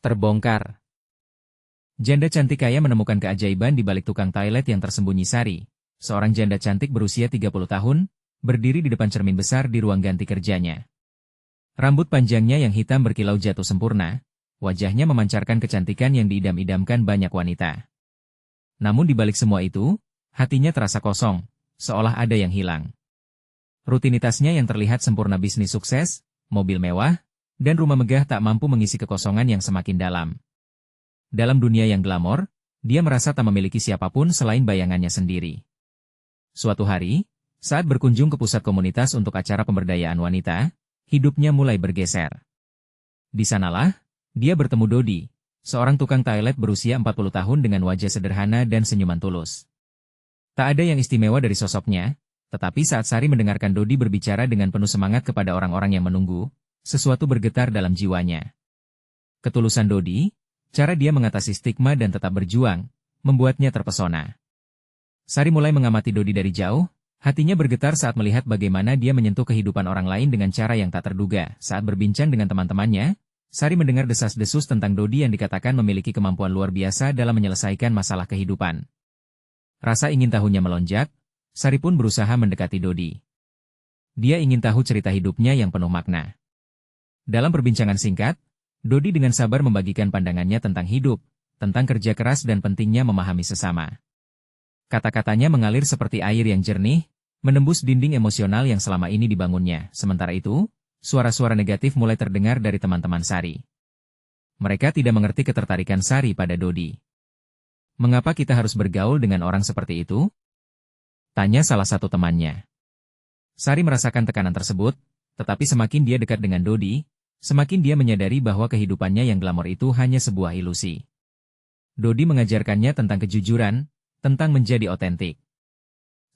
Terbongkar. Janda cantik kaya menemukan keajaiban di balik tukang toilet yang tersembunyi. Sari, seorang janda cantik berusia 30 tahun, berdiri di depan cermin besar di ruang ganti kerjanya. Rambut panjangnya yang hitam berkilau jatuh sempurna, wajahnya memancarkan kecantikan yang diidam-idamkan banyak wanita. Namun di balik semua itu, hatinya terasa kosong, seolah ada yang hilang. Rutinitasnya yang terlihat sempurna, bisnis sukses, mobil mewah, dan rumah megah tak mampu mengisi kekosongan yang semakin dalam. Dalam dunia yang glamor, dia merasa tak memiliki siapapun selain bayangannya sendiri. Suatu hari, saat berkunjung ke pusat komunitas untuk acara pemberdayaan wanita, hidupnya mulai bergeser. Di sanalah, dia bertemu Dodi, seorang tukang toilet berusia 40 tahun dengan wajah sederhana dan senyuman tulus. Tak ada yang istimewa dari sosoknya, tetapi saat Sari mendengarkan Dodi berbicara dengan penuh semangat kepada orang-orang yang menunggu, sesuatu bergetar dalam jiwanya. Ketulusan Dodi, cara dia mengatasi stigma dan tetap berjuang, membuatnya terpesona. Sari mulai mengamati Dodi dari jauh, hatinya bergetar saat melihat bagaimana dia menyentuh kehidupan orang lain dengan cara yang tak terduga. Saat berbincang dengan teman-temannya, Sari mendengar desas-desus tentang Dodi yang dikatakan memiliki kemampuan luar biasa dalam menyelesaikan masalah kehidupan. Rasa ingin tahunya melonjak, Sari pun berusaha mendekati Dodi. Dia ingin tahu cerita hidupnya yang penuh makna. Dalam perbincangan singkat, Dodi dengan sabar membagikan pandangannya tentang hidup, tentang kerja keras dan pentingnya memahami sesama. Kata-katanya mengalir seperti air yang jernih, menembus dinding emosional yang selama ini dibangunnya. Sementara itu, suara-suara negatif mulai terdengar dari teman-teman Sari. Mereka tidak mengerti ketertarikan Sari pada Dodi. "Mengapa kita harus bergaul dengan orang seperti itu?" tanya salah satu temannya. Sari merasakan tekanan tersebut, tetapi semakin dia dekat dengan Dodi, semakin dia menyadari bahwa kehidupannya yang glamor itu hanya sebuah ilusi. Dodi mengajarkannya tentang kejujuran, tentang menjadi otentik.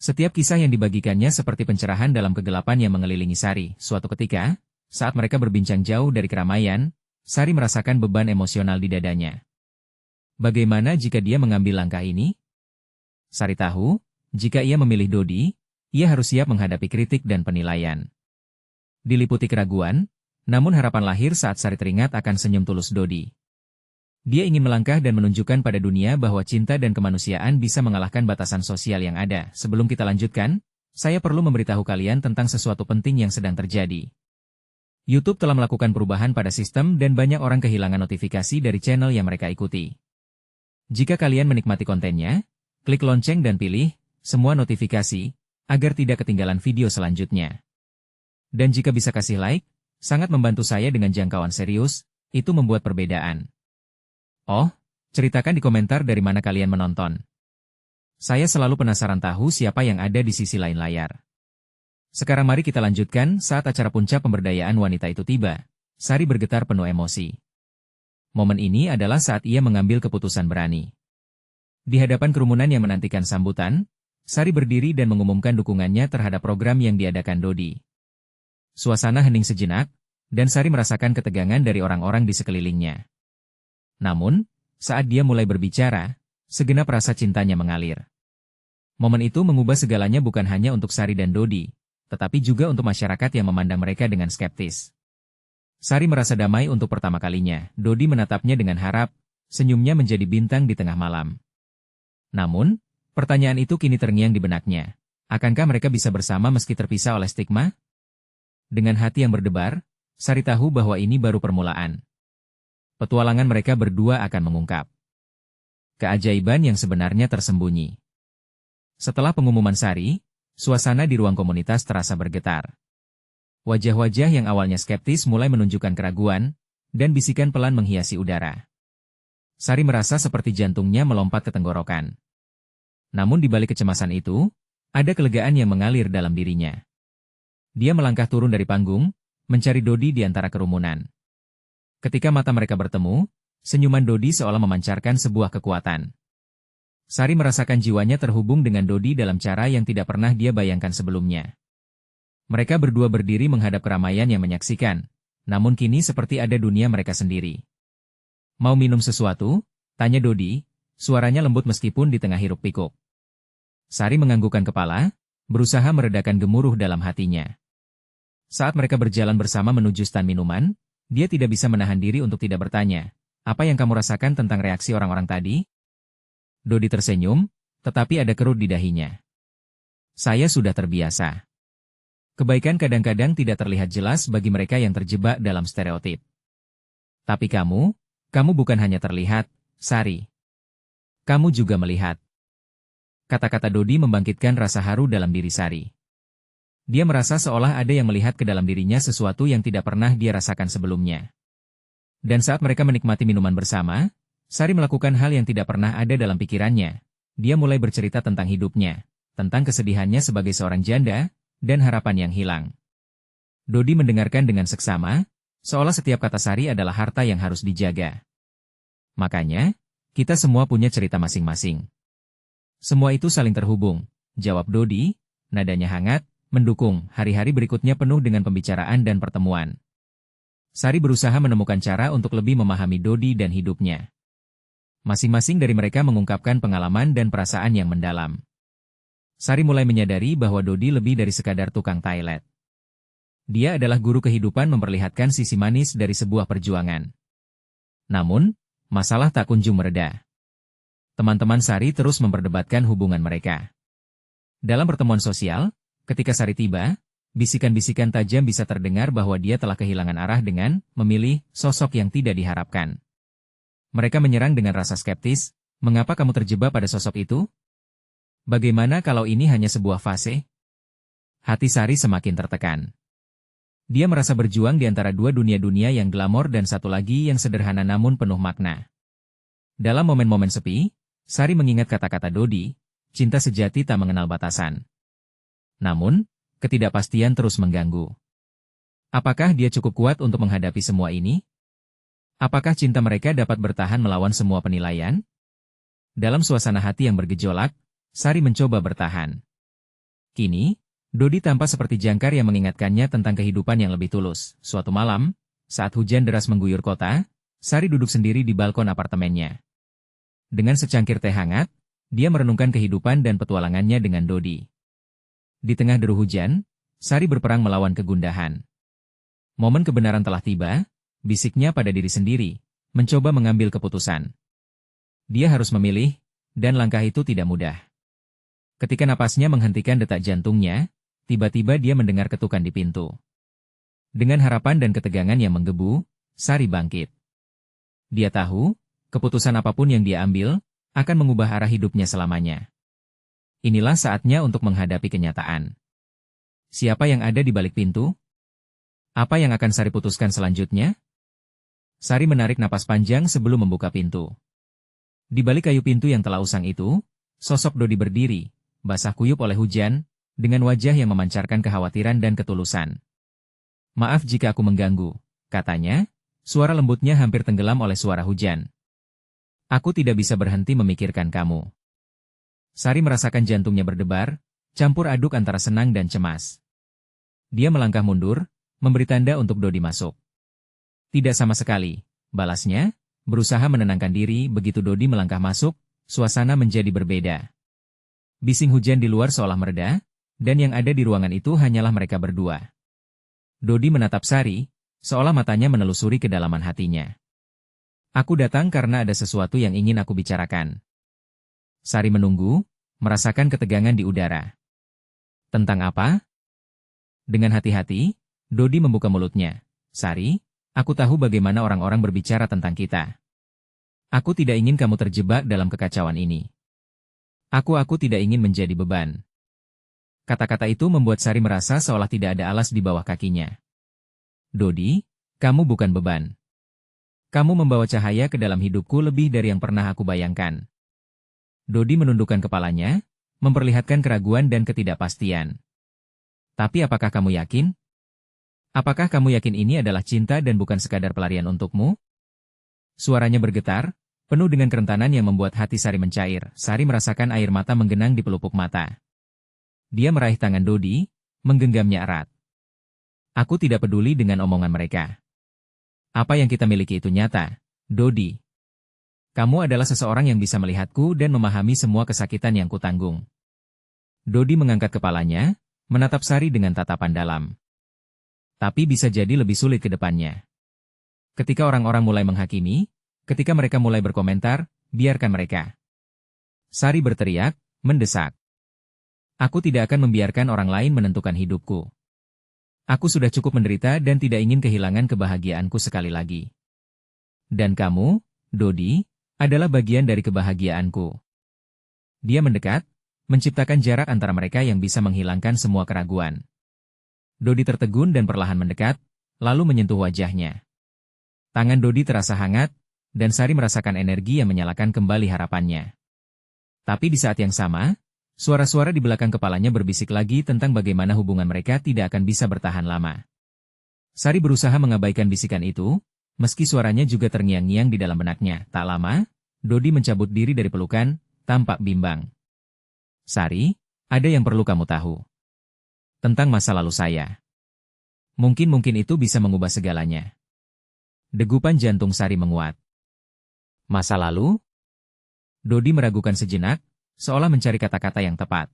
Setiap kisah yang dibagikannya seperti pencerahan dalam kegelapan yang mengelilingi Sari. Suatu ketika, saat mereka berbincang jauh dari keramaian, Sari merasakan beban emosional di dadanya. Bagaimana jika dia mengambil langkah ini? Sari tahu, jika ia memilih Dodi, ia harus siap menghadapi kritik dan penilaian. Diliputi keraguan, namun harapan lahir saat Sari teringat akan senyum tulus Dodi. Dia ingin melangkah dan menunjukkan pada dunia bahwa cinta dan kemanusiaan bisa mengalahkan batasan sosial yang ada. Sebelum kita lanjutkan, saya perlu memberitahu kalian tentang sesuatu penting yang sedang terjadi. YouTube telah melakukan perubahan pada sistem dan banyak orang kehilangan notifikasi dari channel yang mereka ikuti. Jika kalian menikmati kontennya, klik lonceng dan pilih semua notifikasi, agar tidak ketinggalan video selanjutnya. Dan jika bisa kasih like, sangat membantu saya dengan jangkauan serius, itu membuat perbedaan. Oh, ceritakan di komentar dari mana kalian menonton. Saya selalu penasaran tahu siapa yang ada di sisi lain layar. Sekarang mari kita lanjutkan. Saat acara puncak pemberdayaan wanita itu tiba, Sari bergetar penuh emosi. Momen ini adalah saat ia mengambil keputusan berani. Di hadapan kerumunan yang menantikan sambutan, Sari berdiri dan mengumumkan dukungannya terhadap program yang diadakan Dodi. Suasana hening sejenak, dan Sari merasakan ketegangan dari orang-orang di sekelilingnya. Namun, saat dia mulai berbicara, segenap rasa cintanya mengalir. Momen itu mengubah segalanya, bukan hanya untuk Sari dan Dodi, tetapi juga untuk masyarakat yang memandang mereka dengan skeptis. Sari merasa damai untuk pertama kalinya. Dodi menatapnya dengan harap, senyumnya menjadi bintang di tengah malam. Namun, pertanyaan itu kini terngiang di benaknya. Akankah mereka bisa bersama meski terpisah oleh stigma? Dengan hati yang berdebar, Sari tahu bahwa ini baru permulaan. Petualangan mereka berdua akan mengungkap keajaiban yang sebenarnya tersembunyi. Setelah pengumuman Sari, suasana di ruang komunitas terasa bergetar. Wajah-wajah yang awalnya skeptis mulai menunjukkan keraguan, dan bisikan pelan menghiasi udara. Sari merasa seperti jantungnya melompat ke tenggorokan. Namun di balik kecemasan itu, ada kelegaan yang mengalir dalam dirinya. Dia melangkah turun dari panggung, mencari Dodi di antara kerumunan. Ketika mata mereka bertemu, senyuman Dodi seolah memancarkan sebuah kekuatan. Sari merasakan jiwanya terhubung dengan Dodi dalam cara yang tidak pernah dia bayangkan sebelumnya. Mereka berdua berdiri menghadap keramaian yang menyaksikan, namun kini seperti ada dunia mereka sendiri. "Mau minum sesuatu?" tanya Dodi, suaranya lembut meskipun di tengah hiruk-pikuk. Sari menganggukkan kepala, berusaha meredakan gemuruh dalam hatinya. Saat mereka berjalan bersama menuju stan minuman, dia tidak bisa menahan diri untuk tidak bertanya, Apa yang kamu rasakan tentang reaksi orang-orang tadi? Dodi tersenyum, tetapi ada kerut di dahinya. Saya sudah terbiasa. Kebaikan kadang-kadang tidak terlihat jelas bagi mereka yang terjebak dalam stereotip. Tapi kamu bukan hanya terlihat, Sari. Kamu juga melihat. Kata-kata Dodi membangkitkan rasa haru dalam diri Sari. Dia merasa seolah ada yang melihat ke dalam dirinya sesuatu yang tidak pernah dia rasakan sebelumnya. Dan saat mereka menikmati minuman bersama, Sari melakukan hal yang tidak pernah ada dalam pikirannya. Dia mulai bercerita tentang hidupnya, tentang kesedihannya sebagai seorang janda, dan harapan yang hilang. Dodi mendengarkan dengan seksama, seolah setiap kata Sari adalah harta yang harus dijaga. Makanya, kita semua punya cerita masing-masing. Semua itu saling terhubung, jawab Dodi, nadanya hangat, mendukung. Hari-hari berikutnya penuh dengan pembicaraan dan pertemuan. Sari berusaha menemukan cara untuk lebih memahami Dodi dan hidupnya. Masing-masing dari mereka mengungkapkan pengalaman dan perasaan yang mendalam. Sari mulai menyadari bahwa Dodi lebih dari sekadar tukang toilet. Dia adalah guru kehidupan memperlihatkan sisi manis dari sebuah perjuangan. Namun, masalah tak kunjung mereda. Teman-teman Sari terus memperdebatkan hubungan mereka. Dalam pertemuan sosial, ketika Sari tiba, bisikan-bisikan tajam bisa terdengar bahwa dia telah kehilangan arah dengan memilih sosok yang tidak diharapkan. Mereka menyerang dengan rasa skeptis, "Mengapa kamu terjebak pada sosok itu? Bagaimana kalau ini hanya sebuah fase?" Hati Sari semakin tertekan. Dia merasa berjuang di antara dua dunia yang glamor dan satu lagi yang sederhana namun penuh makna. Dalam momen-momen sepi, Sari mengingat kata-kata Dodi, cinta sejati tak mengenal batasan. Namun, ketidakpastian terus mengganggu. Apakah dia cukup kuat untuk menghadapi semua ini? Apakah cinta mereka dapat bertahan melawan semua penilaian? Dalam suasana hati yang bergejolak, Sari mencoba bertahan. Kini, Dodi tampak seperti jangkar yang mengingatkannya tentang kehidupan yang lebih tulus. Suatu malam, saat hujan deras mengguyur kota, Sari duduk sendiri di balkon apartemennya. Dengan secangkir teh hangat, dia merenungkan kehidupan dan petualangannya dengan Dodi. Di tengah deru hujan, Sari berperang melawan kegundahan. Momen kebenaran telah tiba, bisiknya pada diri sendiri, mencoba mengambil keputusan. Dia harus memilih, dan langkah itu tidak mudah. Ketika napasnya menghentikan detak jantungnya, tiba-tiba dia mendengar ketukan di pintu. Dengan harapan dan ketegangan yang menggebu, Sari bangkit. Dia tahu, keputusan apapun yang dia ambil, akan mengubah arah hidupnya selamanya. Inilah saatnya untuk menghadapi kenyataan. Siapa yang ada di balik pintu? Apa yang akan Sari putuskan selanjutnya? Sari menarik napas panjang sebelum membuka pintu. Di balik kayu pintu yang telah usang itu, sosok Dodi berdiri, basah kuyup oleh hujan, dengan wajah yang memancarkan kekhawatiran dan ketulusan. "Maaf jika aku mengganggu," katanya, suara lembutnya hampir tenggelam oleh suara hujan. "Aku tidak bisa berhenti memikirkan kamu." Sari merasakan jantungnya berdebar, campur aduk antara senang dan cemas. Dia melangkah mundur, memberi tanda untuk Dodi masuk. "Tidak sama sekali," balasnya, berusaha menenangkan diri. Begitu Dodi melangkah masuk, suasana menjadi berbeda. Bising hujan di luar seolah mereda, dan yang ada di ruangan itu hanyalah mereka berdua. Dodi menatap Sari, seolah matanya menelusuri kedalaman hatinya. "Aku datang karena ada sesuatu yang ingin aku bicarakan." Sari menunggu, merasakan ketegangan di udara. "Tentang apa?" Dengan hati-hati, Dodi membuka mulutnya. "Sari, aku tahu bagaimana orang-orang berbicara tentang kita. Aku tidak ingin kamu terjebak dalam kekacauan ini. Aku tidak ingin menjadi beban." Kata-kata itu membuat Sari merasa seolah tidak ada alas di bawah kakinya. "Dodi, kamu bukan beban. Kamu membawa cahaya ke dalam hidupku lebih dari yang pernah aku bayangkan." Dodi menundukkan kepalanya, memperlihatkan keraguan dan ketidakpastian. "Tapi apakah kamu yakin? Apakah kamu yakin ini adalah cinta dan bukan sekadar pelarian untukmu?" Suaranya bergetar, penuh dengan kerentanan yang membuat hati Sari mencair. Sari merasakan air mata menggenang di pelupuk mata. Dia meraih tangan Dodi, menggenggamnya erat. "Aku tidak peduli dengan omongan mereka. Apa yang kita miliki itu nyata, Dodi. Kamu adalah seseorang yang bisa melihatku dan memahami semua kesakitan yang kutanggung." Dodi mengangkat kepalanya, menatap Sari dengan tatapan dalam. "Tapi bisa jadi lebih sulit ke depannya. Ketika orang-orang mulai menghakimi, Ketika mereka mulai berkomentar, biarkan mereka. Sari berteriak, mendesak. Aku tidak akan membiarkan orang lain menentukan hidupku. Aku sudah cukup menderita dan tidak ingin kehilangan kebahagiaanku sekali lagi. Dan kamu, Dodi, adalah bagian dari kebahagiaanku. Dia mendekat, menciptakan jarak antara mereka yang bisa menghilangkan semua keraguan. Dodi tertegun dan perlahan mendekat, lalu menyentuh wajahnya. Tangan Dodi terasa hangat, dan Sari merasakan energi yang menyalakan kembali harapannya. Tapi di saat yang sama, suara-suara di belakang kepalanya berbisik lagi tentang bagaimana hubungan mereka tidak akan bisa bertahan lama. Sari berusaha mengabaikan bisikan itu, meski suaranya juga terngiang-ngiang di dalam benaknya. Tak lama, Dodi mencabut diri dari pelukan, tampak bimbang. Sari, ada yang perlu kamu tahu. Tentang masa lalu saya. Mungkin itu bisa mengubah segalanya. Degupan jantung Sari menguat. Masa lalu? Dodi meragukan sejenak, seolah mencari kata-kata yang tepat.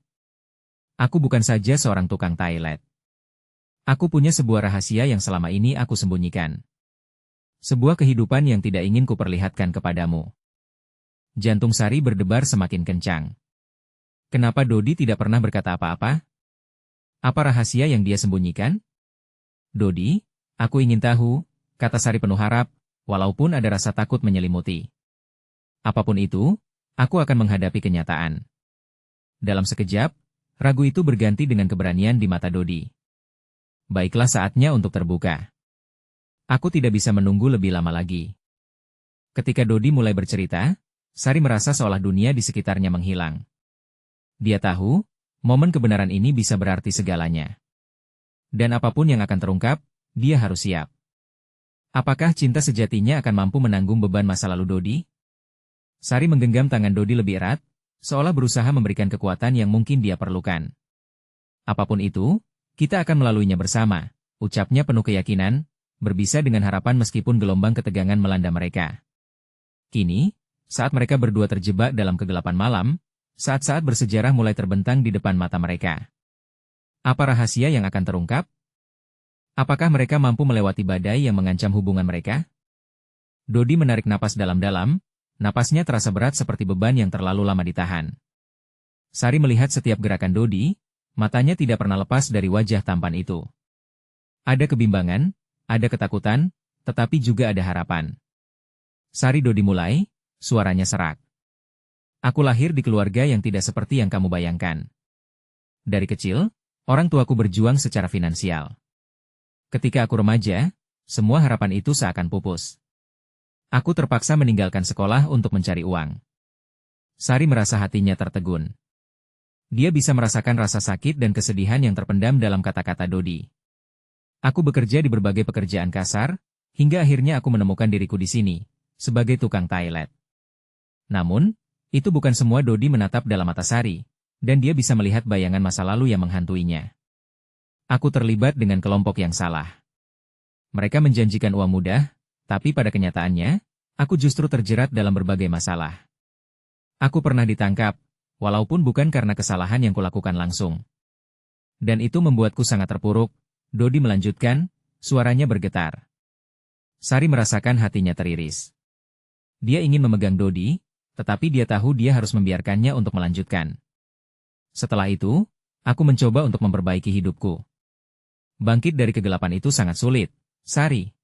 Aku bukan saja seorang tukang toilet. Aku punya sebuah rahasia yang selama ini aku sembunyikan. Sebuah kehidupan yang tidak ingin kuperlihatkan kepadamu. Jantung Sari berdebar semakin kencang. Kenapa Dodi tidak pernah berkata apa-apa? Apa rahasia yang dia sembunyikan? Dodi, aku ingin tahu, kata Sari penuh harap, walaupun ada rasa takut menyelimuti. Apapun itu, aku akan menghadapi kenyataan. Dalam sekejap, ragu itu berganti dengan keberanian di mata Dodi. Baiklah saatnya untuk terbuka. Aku tidak bisa menunggu lebih lama lagi. Ketika Dodi mulai bercerita, Sari merasa seolah dunia di sekitarnya menghilang. Dia tahu, momen kebenaran ini bisa berarti segalanya. Dan apapun yang akan terungkap, dia harus siap. Apakah cinta sejatinya akan mampu menanggung beban masa lalu Dodi? Sari menggenggam tangan Dodi lebih erat, seolah berusaha memberikan kekuatan yang mungkin dia perlukan. Apapun itu, kita akan melaluinya bersama, ucapnya penuh keyakinan, berbisa dengan harapan meskipun gelombang ketegangan melanda mereka. Kini, saat mereka berdua terjebak dalam kegelapan malam, saat-saat bersejarah mulai terbentang di depan mata mereka. Apa rahasia yang akan terungkap? Apakah mereka mampu melewati badai yang mengancam hubungan mereka? Dodi menarik napas dalam-dalam, napasnya terasa berat seperti beban yang terlalu lama ditahan. Sari melihat setiap gerakan Dodi, matanya tidak pernah lepas dari wajah tampan itu. Ada kebimbangan, ada ketakutan, tetapi juga ada harapan. Sari, Dodi mulai, suaranya serak. Aku lahir di keluarga yang tidak seperti yang kamu bayangkan. Dari kecil, orang tuaku berjuang secara finansial. Ketika aku remaja, semua harapan itu seakan pupus. Aku terpaksa meninggalkan sekolah untuk mencari uang. Sari merasa hatinya tertegun. Dia bisa merasakan rasa sakit dan kesedihan yang terpendam dalam kata-kata Dodi. Aku bekerja di berbagai pekerjaan kasar, hingga akhirnya aku menemukan diriku di sini, sebagai tukang toilet. Namun, itu bukan semua. Dodi menatap dalam mata Sari, dan dia bisa melihat bayangan masa lalu yang menghantuinya. Aku terlibat dengan kelompok yang salah. Mereka menjanjikan uang mudah, tapi pada kenyataannya, aku justru terjerat dalam berbagai masalah. Aku pernah ditangkap, walaupun bukan karena kesalahan yang kulakukan langsung. Dan itu membuatku sangat terpuruk, Dodi melanjutkan, suaranya bergetar. Sari merasakan hatinya teriris. Dia ingin memegang Dodi, tetapi dia tahu dia harus membiarkannya untuk melanjutkan. Setelah itu, aku mencoba untuk memperbaiki hidupku. Bangkit dari kegelapan itu sangat sulit, Sari.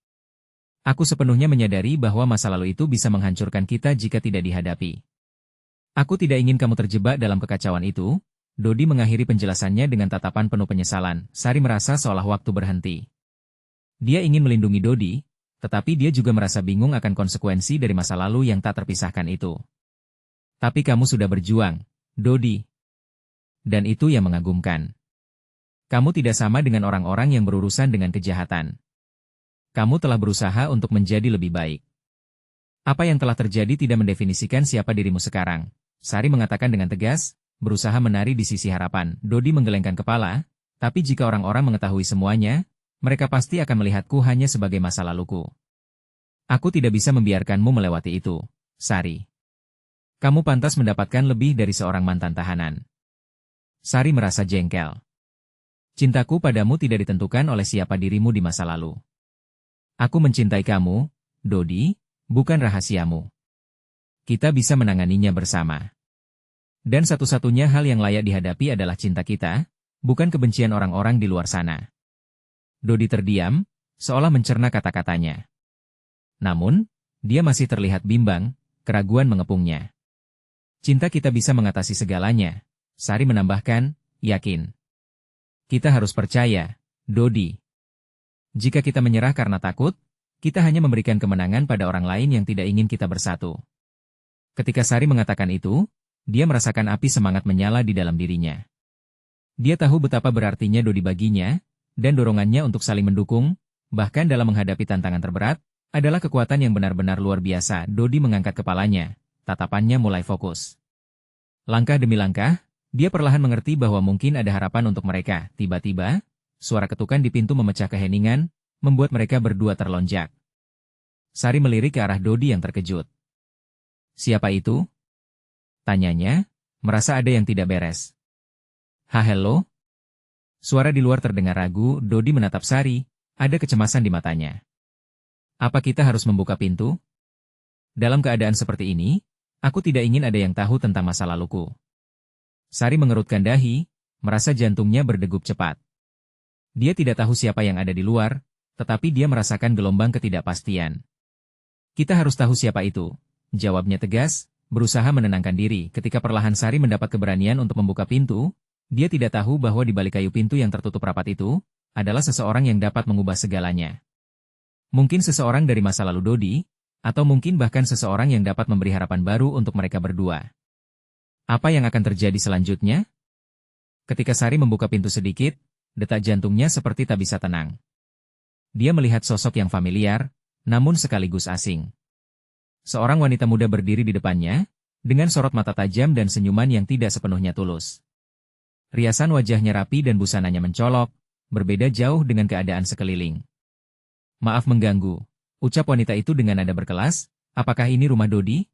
Aku sepenuhnya menyadari bahwa masa lalu itu bisa menghancurkan kita jika tidak dihadapi. Aku tidak ingin kamu terjebak dalam kekacauan itu. Dodi mengakhiri penjelasannya dengan tatapan penuh penyesalan. Sari merasa seolah waktu berhenti. Dia ingin melindungi Dodi, tetapi dia juga merasa bingung akan konsekuensi dari masa lalu yang tak terpisahkan itu. Tapi kamu sudah berjuang, Dodi. Dan itu yang mengagumkan. Kamu tidak sama dengan orang-orang yang berurusan dengan kejahatan. Kamu telah berusaha untuk menjadi lebih baik. Apa yang telah terjadi tidak mendefinisikan siapa dirimu sekarang, Sari mengatakan dengan tegas, berusaha menari di sisi harapan. Dodi menggelengkan kepala, tapi jika orang-orang mengetahui semuanya, mereka pasti akan melihatku hanya sebagai masa laluku. Aku tidak bisa membiarkanmu melewati itu, Sari. Kamu pantas mendapatkan lebih dari seorang mantan tahanan. Sari merasa jengkel. Cintaku padamu tidak ditentukan oleh siapa dirimu di masa lalu. Aku mencintai kamu, Dodi, bukan rahasiamu. Kita bisa menanganinya bersama. Dan satu-satunya hal yang layak dihadapi adalah cinta kita, bukan kebencian orang-orang di luar sana. Dodi terdiam, seolah mencerna kata-katanya. Namun, dia masih terlihat bimbang, keraguan mengepungnya. Cinta kita bisa mengatasi segalanya, Sari menambahkan, yakin. Kita harus percaya, Dodi. Jika kita menyerah karena takut, kita hanya memberikan kemenangan pada orang lain yang tidak ingin kita bersatu. Ketika Sari mengatakan itu, dia merasakan api semangat menyala di dalam dirinya. Dia tahu betapa berartinya Dodi baginya, dan dorongannya untuk saling mendukung, bahkan dalam menghadapi tantangan terberat, adalah kekuatan yang benar-benar luar biasa. Dodi mengangkat kepalanya, tatapannya mulai fokus. Langkah demi langkah, dia perlahan mengerti bahwa mungkin ada harapan untuk mereka. Tiba-tiba, suara ketukan di pintu memecah keheningan, membuat mereka berdua terlonjak. Sari melirik ke arah Dodi yang terkejut. Siapa itu? Tanyanya, merasa ada yang tidak beres. Hello? Suara di luar terdengar ragu. Dodi menatap Sari, ada kecemasan di matanya. Apa kita harus membuka pintu? Dalam keadaan seperti ini, aku tidak ingin ada yang tahu tentang masa laluku. Sari mengerutkan dahi, merasa jantungnya berdegup cepat. Dia tidak tahu siapa yang ada di luar, tetapi dia merasakan gelombang ketidakpastian. Kita harus tahu siapa itu, jawabnya tegas, berusaha menenangkan diri. Ketika perlahan Sari mendapat keberanian untuk membuka pintu, dia tidak tahu bahwa di balik kayu pintu yang tertutup rapat itu, adalah seseorang yang dapat mengubah segalanya. Mungkin seseorang dari masa lalu Dodi, atau mungkin bahkan seseorang yang dapat memberi harapan baru untuk mereka berdua. Apa yang akan terjadi selanjutnya? Ketika Sari membuka pintu sedikit, detak jantungnya seperti tak bisa tenang. Dia melihat sosok yang familiar, namun sekaligus asing. Seorang wanita muda berdiri di depannya, dengan sorot mata tajam dan senyuman yang tidak sepenuhnya tulus. Riasan wajahnya rapi dan busananya mencolok, berbeda jauh dengan keadaan sekeliling. Maaf mengganggu, ucap wanita itu dengan nada berkelas, apakah ini rumah Dodi?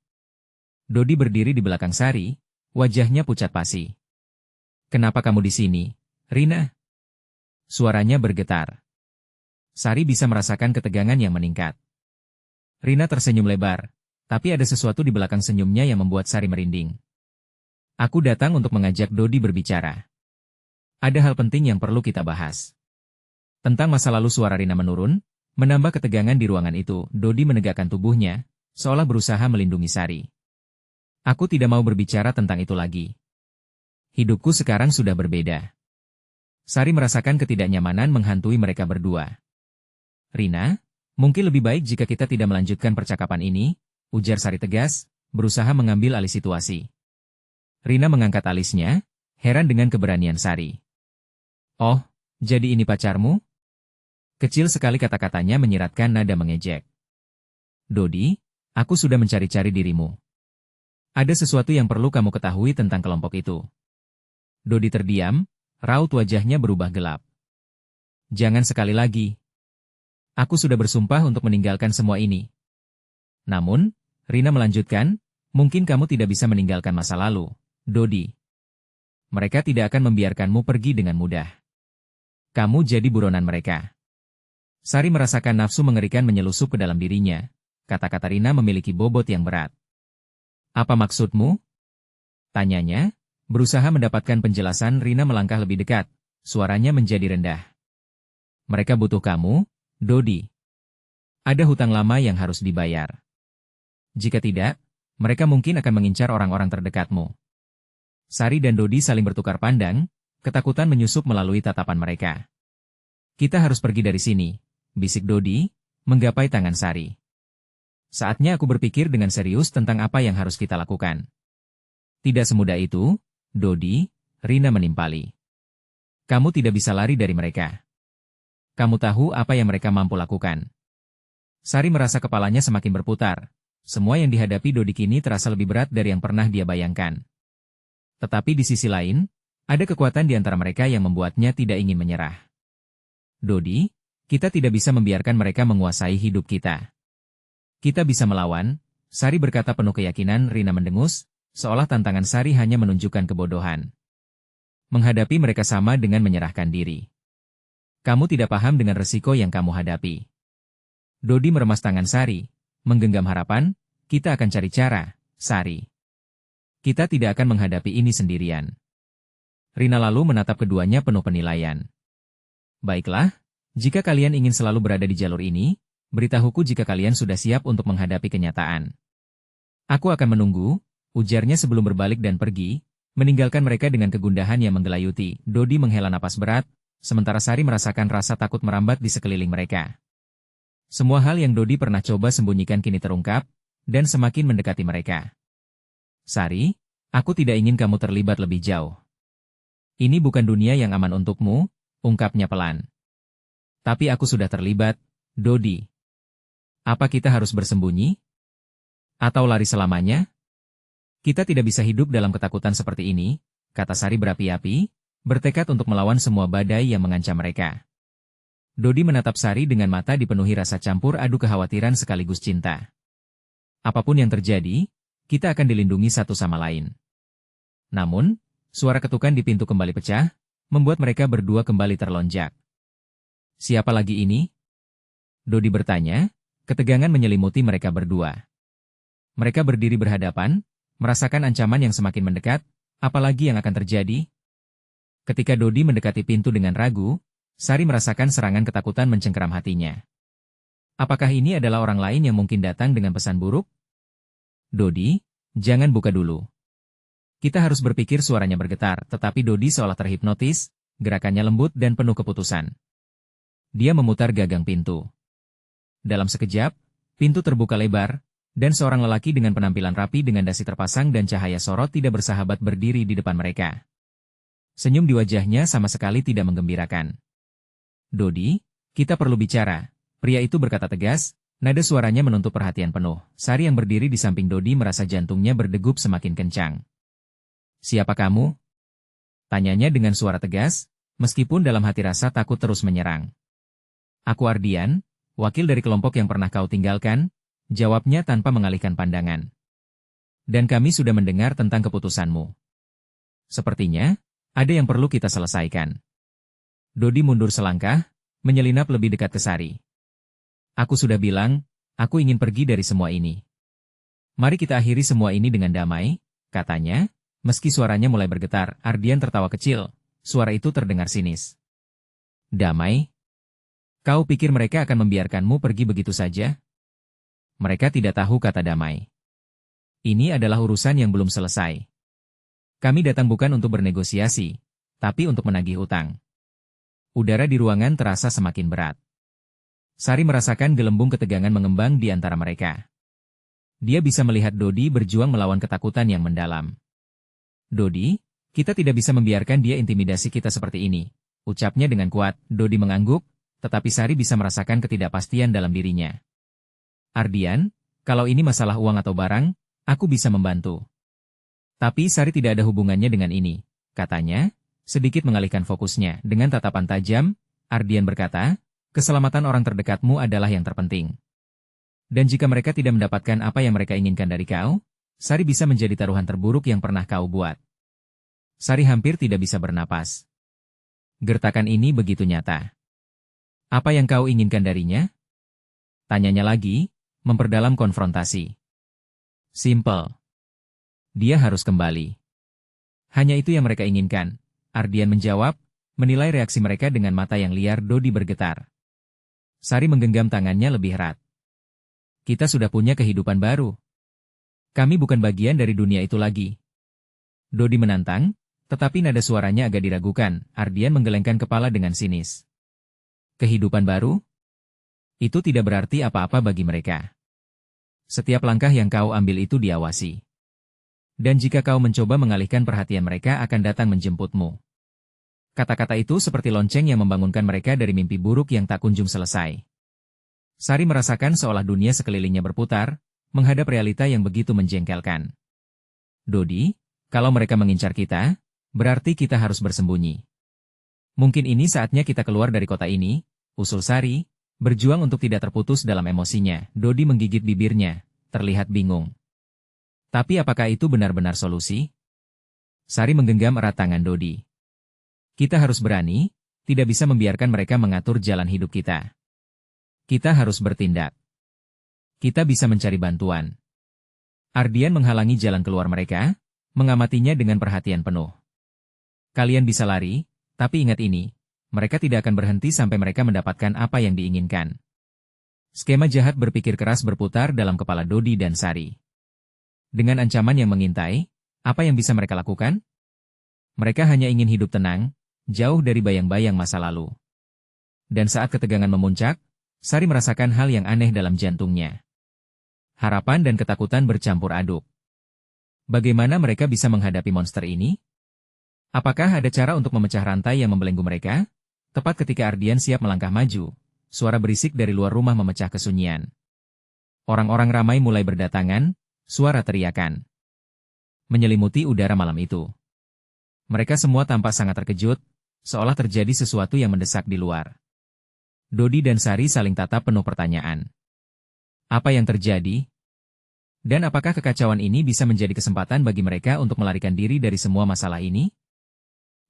Dodi berdiri di belakang Sari, wajahnya pucat pasi. Kenapa kamu di sini, Rina? Suaranya bergetar. Sari bisa merasakan ketegangan yang meningkat. Rina tersenyum lebar, tapi ada sesuatu di belakang senyumnya yang membuat Sari merinding. Aku datang untuk mengajak Dodi berbicara. Ada hal penting yang perlu kita bahas. Tentang masa lalu. Suara Rina menurun, menambah ketegangan di ruangan itu. Dodi menegakkan tubuhnya, seolah berusaha melindungi Sari. Aku tidak mau berbicara tentang itu lagi. Hidupku sekarang sudah berbeda. Sari merasakan ketidaknyamanan menghantui mereka berdua. Rina, mungkin lebih baik jika kita tidak melanjutkan percakapan ini, ujar Sari tegas, berusaha mengambil alih situasi. Rina mengangkat alisnya, heran dengan keberanian Sari. Oh, jadi ini pacarmu? Kecil sekali kata-katanya menyiratkan nada mengejek. Dodi, aku sudah mencari-cari dirimu. Ada sesuatu yang perlu kamu ketahui tentang kelompok itu. Dodi terdiam, raut wajahnya berubah gelap. Jangan sekali lagi. Aku sudah bersumpah untuk meninggalkan semua ini. Namun, Rina melanjutkan, mungkin kamu tidak bisa meninggalkan masa lalu, Dodi. Mereka tidak akan membiarkanmu pergi dengan mudah. Kamu jadi buronan mereka. Sari merasakan nafsu mengerikan menyelusup ke dalam dirinya. Kata-kata Rina memiliki bobot yang berat. Apa maksudmu? Tanyanya, berusaha mendapatkan penjelasan. Rina melangkah lebih dekat, suaranya menjadi rendah. Mereka butuh kamu, Dodi. Ada hutang lama yang harus dibayar. Jika tidak, mereka mungkin akan mengincar orang-orang terdekatmu. Sari dan Dodi saling bertukar pandang, ketakutan menyusup melalui tatapan mereka. Kita harus pergi dari sini, bisik Dodi, menggapai tangan Sari. Saatnya aku berpikir dengan serius tentang apa yang harus kita lakukan. Tidak semudah itu, Dodi, Rina menimpali. Kamu tidak bisa lari dari mereka. Kamu tahu apa yang mereka mampu lakukan. Sari merasa kepalanya semakin berputar. Semua yang dihadapi Dodi kini terasa lebih berat dari yang pernah dia bayangkan. Tetapi di sisi lain, ada kekuatan di antara mereka yang membuatnya tidak ingin menyerah. Dodi, kita tidak bisa membiarkan mereka menguasai hidup kita. Kita bisa melawan, Sari berkata penuh keyakinan. Rina mendengus, seolah tantangan Sari hanya menunjukkan kebodohan. Menghadapi mereka sama dengan menyerahkan diri. Kamu tidak paham dengan resiko yang kamu hadapi. Dodi meremas tangan Sari, menggenggam harapan, kita akan cari cara, Sari. Kita tidak akan menghadapi ini sendirian. Rina lalu menatap keduanya penuh penilaian. Baiklah, jika kalian ingin selalu berada di jalur ini, beritahuku jika kalian sudah siap untuk menghadapi kenyataan. Aku akan menunggu, ujarnya sebelum berbalik dan pergi, meninggalkan mereka dengan kegundahan yang menggelayuti. Dodi menghela napas berat, sementara Sari merasakan rasa takut merambat di sekeliling mereka. Semua hal yang Dodi pernah coba sembunyikan kini terungkap, dan semakin mendekati mereka. Sari, aku tidak ingin kamu terlibat lebih jauh. Ini bukan dunia yang aman untukmu, ungkapnya pelan. Tapi aku sudah terlibat, Dodi. Apa kita harus bersembunyi? Atau lari selamanya? Kita tidak bisa hidup dalam ketakutan seperti ini, kata Sari berapi-api, bertekad untuk melawan semua badai yang mengancam mereka. Dodi menatap Sari dengan mata dipenuhi rasa campur aduk kekhawatiran sekaligus cinta. Apapun yang terjadi, kita akan dilindungi satu sama lain. Namun, suara ketukan di pintu kembali pecah, membuat mereka berdua kembali terlonjak. Siapa lagi ini? Dodi bertanya, ketegangan menyelimuti mereka berdua. Mereka berdiri berhadapan, merasakan ancaman yang semakin mendekat, apalagi yang akan terjadi? Ketika Dodi mendekati pintu dengan ragu, Sari merasakan serangan ketakutan mencengkeram hatinya. Apakah ini adalah orang lain yang mungkin datang dengan pesan buruk? Dodi, jangan buka dulu. Kita harus berpikir, suaranya bergetar, tetapi Dodi seolah terhipnotis, gerakannya lembut dan penuh keputusan. Dia memutar gagang pintu. Dalam sekejap, pintu terbuka lebar, dan seorang lelaki dengan penampilan rapi dengan dasi terpasang dan cahaya sorot tidak bersahabat berdiri di depan mereka. Senyum di wajahnya sama sekali tidak menggembirakan. Dodi, kita perlu bicara, pria itu berkata tegas, nada suaranya menuntut perhatian penuh. Sari yang berdiri di samping Dodi merasa jantungnya berdegup semakin kencang. Siapa kamu? Tanyanya dengan suara tegas, meskipun dalam hati rasa takut terus menyerang. Aku Ardian, wakil dari kelompok yang pernah kau tinggalkan, jawabnya tanpa mengalihkan pandangan. Dan kami sudah mendengar tentang keputusanmu. Sepertinya, ada yang perlu kita selesaikan. Dodi mundur selangkah, menyelinap lebih dekat ke Sari. Aku sudah bilang, aku ingin pergi dari semua ini. Mari kita akhiri semua ini dengan damai, katanya, meski suaranya mulai bergetar. Ardian tertawa kecil, suara itu terdengar sinis. Damai? Kau pikir mereka akan membiarkanmu pergi begitu saja? Mereka tidak tahu kata damai. Ini adalah urusan yang belum selesai. Kami datang bukan untuk bernegosiasi, tapi untuk menagih hutang. Udara di ruangan terasa semakin berat. Sari merasakan gelembung ketegangan mengembang di antara mereka. Dia bisa melihat Dodi berjuang melawan ketakutan yang mendalam. Dodi, kita tidak bisa membiarkan dia intimidasi kita seperti ini, ucapnya dengan kuat. Dodi mengangguk, tetapi Sari bisa merasakan ketidakpastian dalam dirinya. Ardian, kalau ini masalah uang atau barang, aku bisa membantu. Tapi Sari tidak ada hubungannya dengan ini, katanya, sedikit mengalihkan fokusnya. Dengan tatapan tajam, Ardian berkata, keselamatan orang terdekatmu adalah yang terpenting. Dan jika mereka tidak mendapatkan apa yang mereka inginkan dari kau, Sari bisa menjadi taruhan terburuk yang pernah kau buat. Sari hampir tidak bisa bernapas. Gertakan ini begitu nyata. Apa yang kau inginkan darinya? Tanyanya lagi, memperdalam konfrontasi. Simple. Dia harus kembali. Hanya itu yang mereka inginkan. Ardian menjawab, menilai reaksi mereka dengan mata yang liar. Dodi bergetar. Sari menggenggam tangannya lebih erat. Kita sudah punya kehidupan baru. Kami bukan bagian dari dunia itu lagi. Dodi menantang, tetapi nada suaranya agak diragukan. Ardian menggelengkan kepala dengan sinis. Kehidupan baru? Itu tidak berarti apa-apa bagi mereka. Setiap langkah yang kau ambil itu diawasi. Dan jika kau mencoba mengalihkan perhatian mereka akan datang menjemputmu. Kata-kata itu seperti lonceng yang membangunkan mereka dari mimpi buruk yang tak kunjung selesai. Sari merasakan seolah dunia sekelilingnya berputar, menghadap realita yang begitu menjengkelkan. Dodi, kalau mereka mengincar kita, berarti kita harus bersembunyi. Mungkin ini saatnya kita keluar dari kota ini, usul Sari, berjuang untuk tidak terputus dalam emosinya. Dodi menggigit bibirnya, terlihat bingung. Tapi apakah itu benar-benar solusi? Sari menggenggam erat tangan Dodi. Kita harus berani, tidak bisa membiarkan mereka mengatur jalan hidup kita. Kita harus bertindak. Kita bisa mencari bantuan. Ardian menghalangi jalan keluar mereka, mengamatinya dengan perhatian penuh. Kalian bisa lari, tapi ingat ini, mereka tidak akan berhenti sampai mereka mendapatkan apa yang diinginkan. Skema jahat berpikir keras berputar dalam kepala Dodi dan Sari. Dengan ancaman yang mengintai, apa yang bisa mereka lakukan? Mereka hanya ingin hidup tenang, jauh dari bayang-bayang masa lalu. Dan saat ketegangan memuncak, Sari merasakan hal yang aneh dalam jantungnya. Harapan dan ketakutan bercampur aduk. Bagaimana mereka bisa menghadapi monster ini? Apakah ada cara untuk memecah rantai yang membelenggu mereka? Tepat ketika Ardian siap melangkah maju, suara berisik dari luar rumah memecah kesunyian. Orang-orang ramai mulai berdatangan, suara teriakan menyelimuti udara malam itu. Mereka semua tampak sangat terkejut, seolah terjadi sesuatu yang mendesak di luar. Dodi dan Sari saling tatap penuh pertanyaan. Apa yang terjadi? Dan apakah kekacauan ini bisa menjadi kesempatan bagi mereka untuk melarikan diri dari semua masalah ini?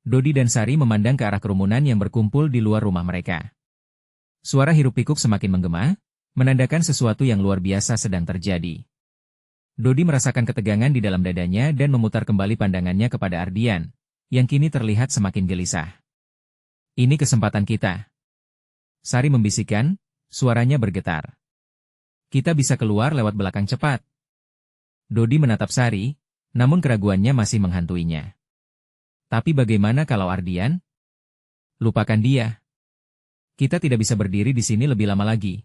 Dodi dan Sari memandang ke arah kerumunan yang berkumpul di luar rumah mereka. Suara hiruk-pikuk semakin menggema, menandakan sesuatu yang luar biasa sedang terjadi. Dodi merasakan ketegangan di dalam dadanya dan memutar kembali pandangannya kepada Ardian, yang kini terlihat semakin gelisah. Ini kesempatan kita. Sari membisikkan, suaranya bergetar. Kita bisa keluar lewat belakang cepat. Dodi menatap Sari, namun keraguannya masih menghantuinya. Tapi bagaimana kalau Ardian? Lupakan dia. Kita tidak bisa berdiri di sini lebih lama lagi.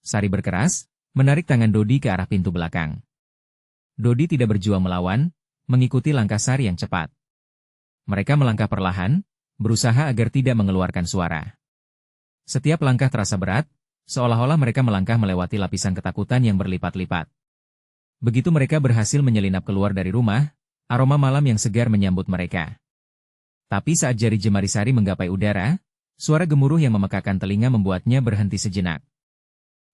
Sari berkeras, menarik tangan Dodi ke arah pintu belakang. Dodi tidak berjuang melawan, mengikuti langkah Sari yang cepat. Mereka melangkah perlahan, berusaha agar tidak mengeluarkan suara. Setiap langkah terasa berat, seolah-olah mereka melangkah melewati lapisan ketakutan yang berlipat-lipat. Begitu mereka berhasil menyelinap keluar dari rumah, aroma malam yang segar menyambut mereka. Tapi saat jari jemari Sari menggapai udara, suara gemuruh yang memekakan telinga membuatnya berhenti sejenak.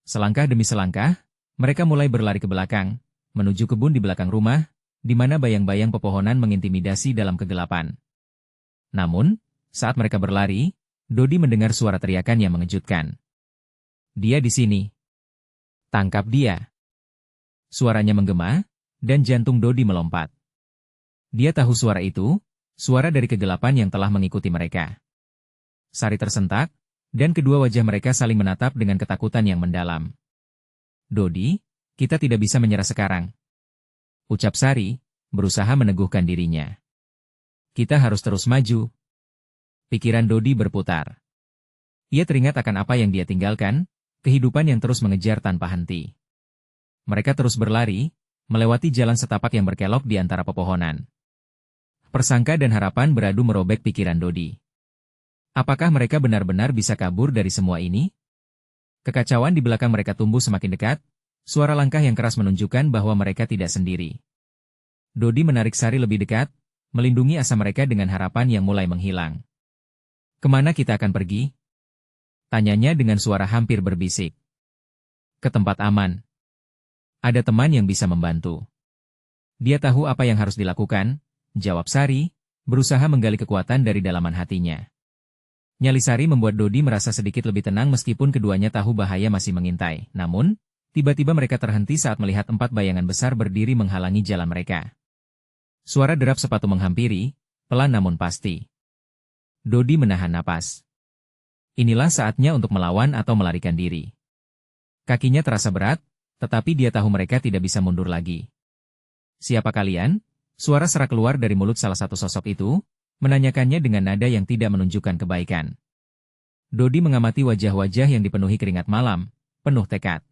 Selangkah demi selangkah, mereka mulai berlari ke belakang, menuju kebun di belakang rumah, di mana bayang-bayang pepohonan mengintimidasi dalam kegelapan. Namun, saat mereka berlari, Dodi mendengar suara teriakan yang mengejutkan. Dia di sini. Tangkap dia. Suaranya menggema, dan jantung Dodi melompat. Dia tahu suara itu, suara dari kegelapan yang telah mengikuti mereka. Sari tersentak, dan kedua wajah mereka saling menatap dengan ketakutan yang mendalam. Dodi, kita tidak bisa menyerah sekarang. Ucap Sari, berusaha meneguhkan dirinya. Kita harus terus maju. Pikiran Dodi berputar. Ia teringat akan apa yang dia tinggalkan, kehidupan yang terus mengejar tanpa henti. Mereka terus berlari, melewati jalan setapak yang berkelok di antara pepohonan. Persangka dan harapan beradu merobek pikiran Dodi. Apakah mereka benar-benar bisa kabur dari semua ini? Kekacauan di belakang mereka tumbuh semakin dekat, suara langkah yang keras menunjukkan bahwa mereka tidak sendiri. Dodi menarik Sari lebih dekat, melindungi asa mereka dengan harapan yang mulai menghilang. Kemana kita akan pergi? Tanyanya dengan suara hampir berbisik. Ke tempat aman. Ada teman yang bisa membantu. Dia tahu apa yang harus dilakukan, jawab Sari, berusaha menggali kekuatan dari dalaman hatinya. Nyali Sari membuat Dodi merasa sedikit lebih tenang meskipun keduanya tahu bahaya masih mengintai. Namun, tiba-tiba mereka terhenti saat melihat 4 bayangan besar berdiri menghalangi jalan mereka. Suara derap sepatu menghampiri, pelan namun pasti. Dodi menahan napas. Inilah saatnya untuk melawan atau melarikan diri. Kakinya terasa berat, tetapi dia tahu mereka tidak bisa mundur lagi. Siapa kalian? Suara serak keluar dari mulut salah satu sosok itu, menanyakannya dengan nada yang tidak menunjukkan kebaikan. Dodi mengamati wajah-wajah yang dipenuhi keringat malam, penuh tekad.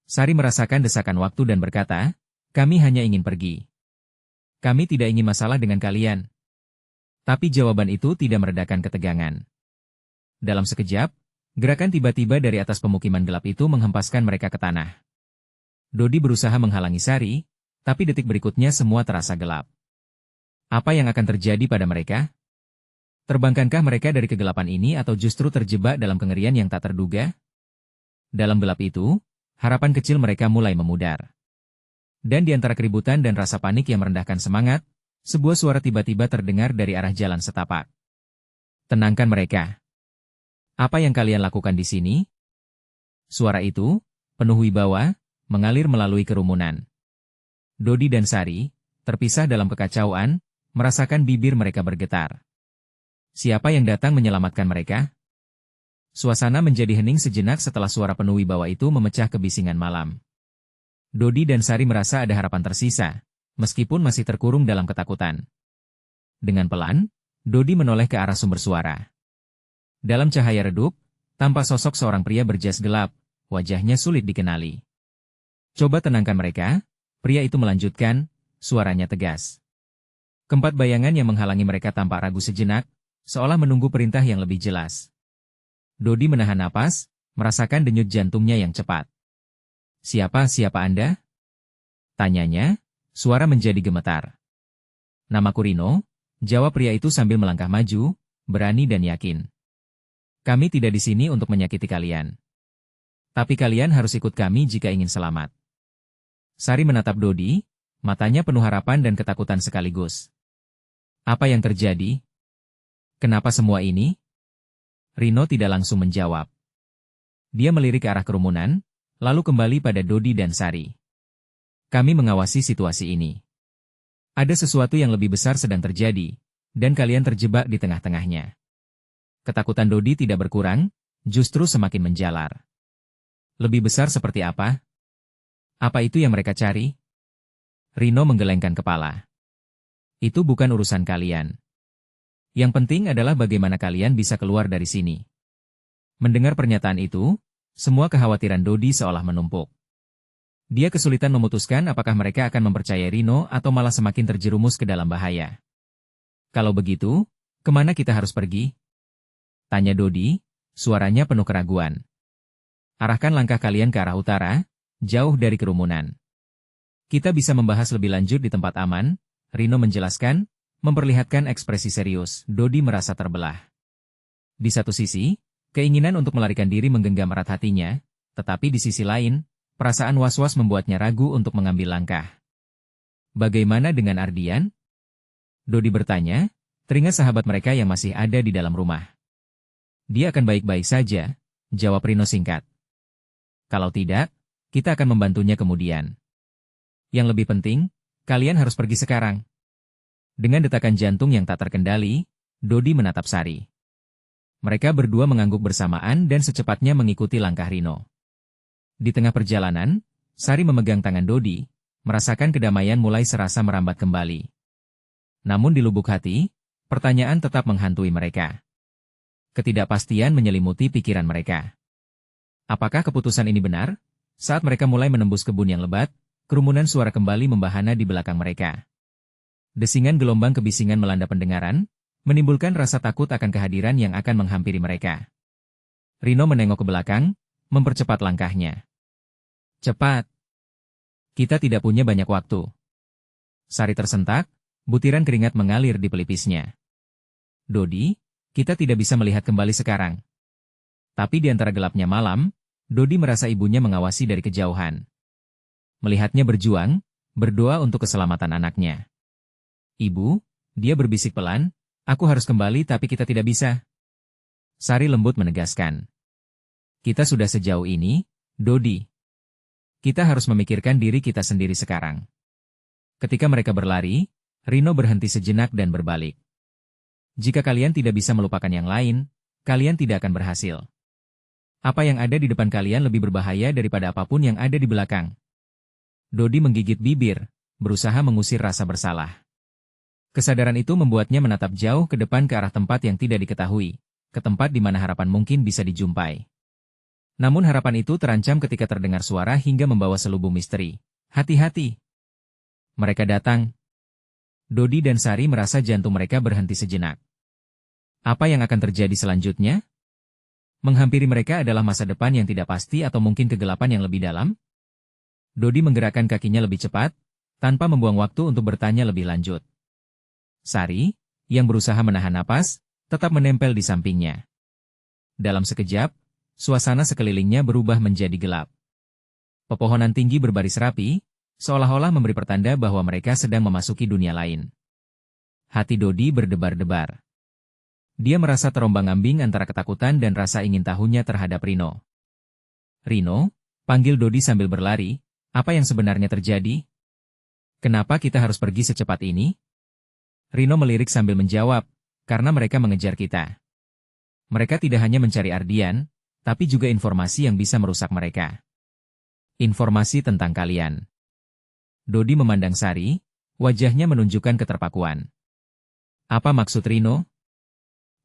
Sari merasakan desakan waktu dan berkata, kami hanya ingin pergi. Kami tidak ingin masalah dengan kalian. Tapi jawaban itu tidak meredakan ketegangan. Dalam sekejap, gerakan tiba-tiba dari atas pemukiman gelap itu menghempaskan mereka ke tanah. Dodi berusaha menghalangi Sari, tapi detik berikutnya semua terasa gelap. Apa yang akan terjadi pada mereka? Terbangkankah mereka dari kegelapan ini atau justru terjebak dalam kengerian yang tak terduga? Dalam gelap itu, harapan kecil mereka mulai memudar. Dan di antara keributan dan rasa panik yang merendahkan semangat, sebuah suara tiba-tiba terdengar dari arah jalan setapak. Tenangkan mereka. Apa yang kalian lakukan di sini? Suara itu, penuh wibawa, mengalir melalui kerumunan. Dodi dan Sari, terpisah dalam kekacauan, merasakan bibir mereka bergetar. Siapa yang datang menyelamatkan mereka? Suasana menjadi hening sejenak setelah suara penuh wibawa itu memecah kebisingan malam. Dodi dan Sari merasa ada harapan tersisa, meskipun masih terkurung dalam ketakutan. Dengan pelan, Dodi menoleh ke arah sumber suara. Dalam cahaya redup, tampak sosok seorang pria berjas gelap, wajahnya sulit dikenali. Coba tenangkan mereka, pria itu melanjutkan, suaranya tegas. Keempat bayangan yang menghalangi mereka tampak ragu sejenak, seolah menunggu perintah yang lebih jelas. Dodi menahan napas, merasakan denyut jantungnya yang cepat. Siapa Anda? Tanyanya, suara menjadi gemetar. Namaku Rino, jawab pria itu sambil melangkah maju, berani dan yakin. Kami tidak di sini untuk menyakiti kalian. Tapi kalian harus ikut kami jika ingin selamat. Sari menatap Dodi, matanya penuh harapan dan ketakutan sekaligus. Apa yang terjadi? Kenapa semua ini? Rino tidak langsung menjawab. Dia melirik ke arah kerumunan, lalu kembali pada Dodi dan Sari. Kami mengawasi situasi ini. Ada sesuatu yang lebih besar sedang terjadi, dan kalian terjebak di tengah-tengahnya. Ketakutan Dodi tidak berkurang, justru semakin menjalar. Lebih besar seperti apa? Apa itu yang mereka cari? Rino menggelengkan kepala. Itu bukan urusan kalian. Yang penting adalah bagaimana kalian bisa keluar dari sini. Mendengar pernyataan itu, semua kekhawatiran Dodi seolah menumpuk. Dia kesulitan memutuskan apakah mereka akan mempercayai Rino atau malah semakin terjerumus ke dalam bahaya. Kalau begitu, kemana kita harus pergi? Tanya Dodi, suaranya penuh keraguan. Arahkan langkah kalian ke arah utara, jauh dari kerumunan. Kita bisa membahas lebih lanjut di tempat aman, Rino menjelaskan, memperlihatkan ekspresi serius. Dodi merasa terbelah. Di satu sisi, keinginan untuk melarikan diri menggenggam erat hatinya, tetapi di sisi lain, perasaan was-was membuatnya ragu untuk mengambil langkah. Bagaimana dengan Ardian? Dodi bertanya, teringat sahabat mereka yang masih ada di dalam rumah. Dia akan baik-baik saja, jawab Rino singkat. Kalau tidak, kita akan membantunya kemudian. Yang lebih penting, kalian harus pergi sekarang. Dengan detakan jantung yang tak terkendali, Dodi menatap Sari. Mereka berdua mengangguk bersamaan dan secepatnya mengikuti langkah Rino. Di tengah perjalanan, Sari memegang tangan Dodi, merasakan kedamaian mulai serasa merambat kembali. Namun di lubuk hati, pertanyaan tetap menghantui mereka. Ketidakpastian menyelimuti pikiran mereka. Apakah keputusan ini benar? Saat mereka mulai menembus kebun yang lebat, kerumunan suara kembali membahana di belakang mereka. Desingan gelombang kebisingan melanda pendengaran, menimbulkan rasa takut akan kehadiran yang akan menghampiri mereka. Rino menengok ke belakang, mempercepat langkahnya. Cepat! Kita tidak punya banyak waktu. Sari tersentak, butiran keringat mengalir di pelipisnya. Dodi, kita tidak bisa melihat kembali sekarang. Tapi di antara gelapnya malam, Dodi merasa ibunya mengawasi dari kejauhan. Melihatnya berjuang, berdoa untuk keselamatan anaknya. Ibu, dia berbisik pelan, aku harus kembali tapi kita tidak bisa. Sari lembut menegaskan. Kita sudah sejauh ini, Dodi. Kita harus memikirkan diri kita sendiri sekarang. Ketika mereka berlari, Rino berhenti sejenak dan berbalik. Jika kalian tidak bisa melupakan yang lain, kalian tidak akan berhasil. Apa yang ada di depan kalian lebih berbahaya daripada apapun yang ada di belakang. Dodi menggigit bibir, berusaha mengusir rasa bersalah. Kesadaran itu membuatnya menatap jauh ke depan ke arah tempat yang tidak diketahui, ke tempat di mana harapan mungkin bisa dijumpai. Namun harapan itu terancam ketika terdengar suara hingga membawa selubung misteri. Hati-hati! Mereka datang. Dodi dan Sari merasa jantung mereka berhenti sejenak. Apa yang akan terjadi selanjutnya? Menghampiri mereka adalah masa depan yang tidak pasti atau mungkin kegelapan yang lebih dalam? Dodi menggerakkan kakinya lebih cepat, tanpa membuang waktu untuk bertanya lebih lanjut. Sari, yang berusaha menahan napas, tetap menempel di sampingnya. Dalam sekejap, suasana sekelilingnya berubah menjadi gelap. Pepohonan tinggi berbaris rapi, seolah-olah memberi pertanda bahwa mereka sedang memasuki dunia lain. Hati Dodi berdebar-debar. Dia merasa terombang-ambing antara ketakutan dan rasa ingin tahunya terhadap Rino. Rino, Panggil Dodi sambil berlari. Apa yang sebenarnya terjadi? Kenapa kita harus pergi secepat ini? Rino melirik sambil menjawab, karena mereka mengejar kita. Mereka tidak hanya mencari Ardian, tapi juga informasi yang bisa merusak mereka. Informasi tentang kalian. Dodi memandang Sari, wajahnya menunjukkan keterpakuan. Apa maksud Rino?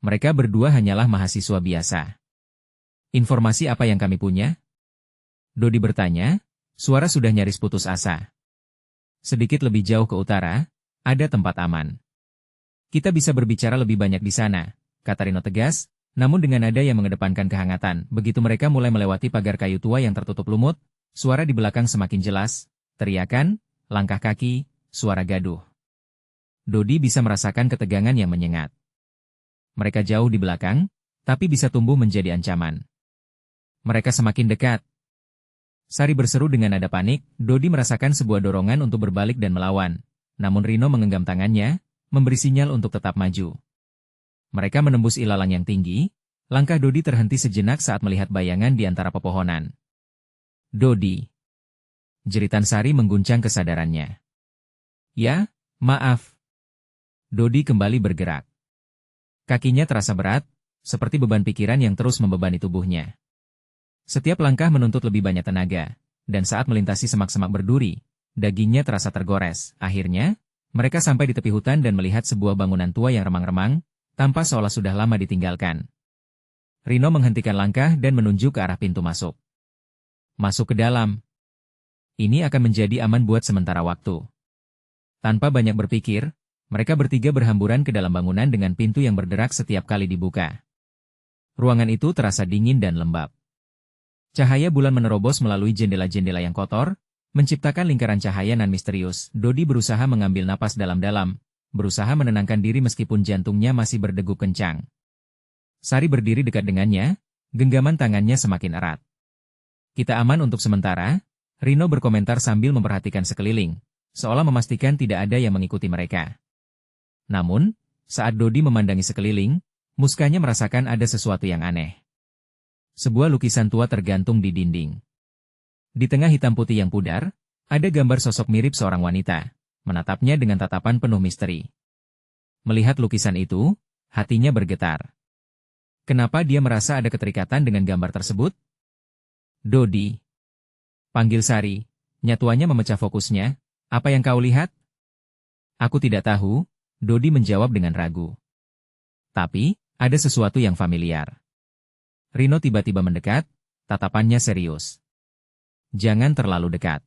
Mereka berdua hanyalah mahasiswa biasa. Informasi apa yang kami punya? Dodi bertanya, suara sudah nyaris putus asa. Sedikit lebih jauh ke utara, ada tempat aman. Kita bisa berbicara lebih banyak di sana, kata Rino tegas, namun dengan nada yang mengedepankan kehangatan. Begitu mereka mulai melewati pagar kayu tua yang tertutup lumut, suara di belakang semakin jelas, teriakan, langkah kaki, suara gaduh. Dodi bisa merasakan ketegangan yang menyengat. Mereka jauh di belakang, tapi bisa tumbuh menjadi ancaman. Mereka semakin dekat. Sari berseru dengan nada panik. Dodi merasakan sebuah dorongan untuk berbalik dan melawan. Namun Rino menggenggam tangannya, memberi sinyal untuk tetap maju. Mereka menembus ilalang yang tinggi. Langkah Dodi terhenti sejenak saat melihat bayangan di antara pepohonan. Dodi. Jeritan Sari mengguncang kesadarannya. Ya, maaf. Dodi kembali bergerak. Kakinya terasa berat, seperti beban pikiran yang terus membebani tubuhnya. Setiap langkah menuntut lebih banyak tenaga, dan saat melintasi semak-semak berduri, dagingnya terasa tergores. Akhirnya, mereka sampai di tepi hutan dan melihat sebuah bangunan tua yang remang-remang, tampak seolah sudah lama ditinggalkan. Rino menghentikan langkah dan menunjuk ke arah pintu masuk. Masuk ke dalam. Ini akan menjadi aman buat sementara waktu. Tanpa banyak berpikir, mereka bertiga berhamburan ke dalam bangunan dengan pintu yang berderak setiap kali dibuka. Ruangan itu terasa dingin dan lembab. Cahaya bulan menerobos melalui jendela-jendela yang kotor, menciptakan lingkaran cahaya nan misterius. Dodi berusaha mengambil napas dalam-dalam, berusaha menenangkan diri meskipun jantungnya masih berdegup kencang. Sari berdiri dekat dengannya, genggaman tangannya semakin erat. Kita aman untuk sementara, Rino berkomentar sambil memperhatikan sekeliling, seolah memastikan tidak ada yang mengikuti mereka. Namun, saat Dodi memandangi sekeliling, muskanya merasakan ada sesuatu yang aneh. Sebuah lukisan tua tergantung di dinding. Di tengah hitam putih yang pudar, ada gambar sosok mirip seorang wanita, menatapnya dengan tatapan penuh misteri. Melihat lukisan itu, hatinya bergetar. Kenapa dia merasa ada keterikatan dengan gambar tersebut? Dodi. Panggil Sari, nyatuannya memecah fokusnya. Apa yang kau lihat? Aku tidak tahu, Dodi menjawab dengan ragu. Tapi, ada sesuatu yang familiar. Rino tiba-tiba mendekat, tatapannya serius. Jangan terlalu dekat.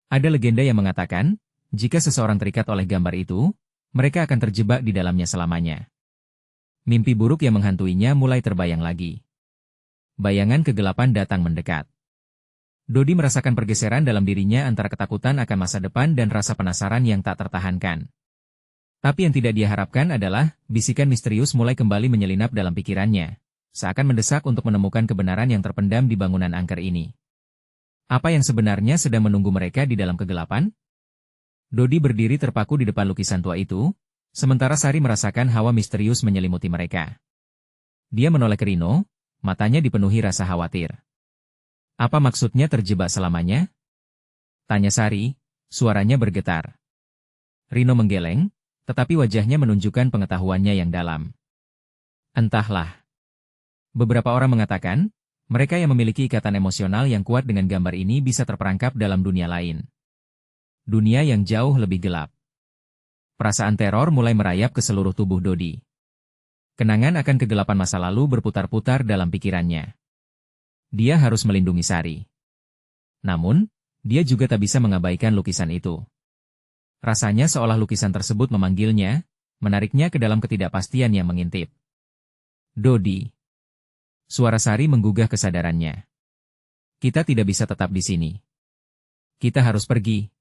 Ada legenda yang mengatakan, jika seseorang terikat oleh gambar itu, mereka akan terjebak di dalamnya selamanya. Mimpi buruk yang menghantuinya mulai terbayang lagi. Bayangan kegelapan datang mendekat. Dodi merasakan pergeseran dalam dirinya antara ketakutan akan masa depan dan rasa penasaran yang tak tertahankan. Tapi yang tidak dia harapkan adalah, bisikan misterius mulai kembali menyelinap dalam pikirannya, seakan mendesak untuk menemukan kebenaran yang terpendam di bangunan angker ini. Apa yang sebenarnya sedang menunggu mereka di dalam kegelapan? Dodi berdiri terpaku di depan lukisan tua itu, sementara Sari merasakan hawa misterius menyelimuti mereka. Dia menoleh ke Rino, matanya dipenuhi rasa khawatir. Apa maksudnya terjebak selamanya? Tanya Sari, suaranya bergetar. Rino menggeleng, tetapi wajahnya menunjukkan pengetahuannya yang dalam. Entahlah. Beberapa orang mengatakan, mereka yang memiliki ikatan emosional yang kuat dengan gambar ini bisa terperangkap dalam dunia lain. Dunia yang jauh lebih gelap. Perasaan teror mulai merayap ke seluruh tubuh Dodi. Kenangan akan kegelapan masa lalu berputar-putar dalam pikirannya. Dia harus melindungi Sari. Namun, dia juga tak bisa mengabaikan lukisan itu. Rasanya seolah lukisan tersebut memanggilnya, menariknya ke dalam ketidakpastian yang mengintip. Dodi. Suara Sari menggugah kesadarannya. Kita tidak bisa tetap di sini. Kita harus pergi.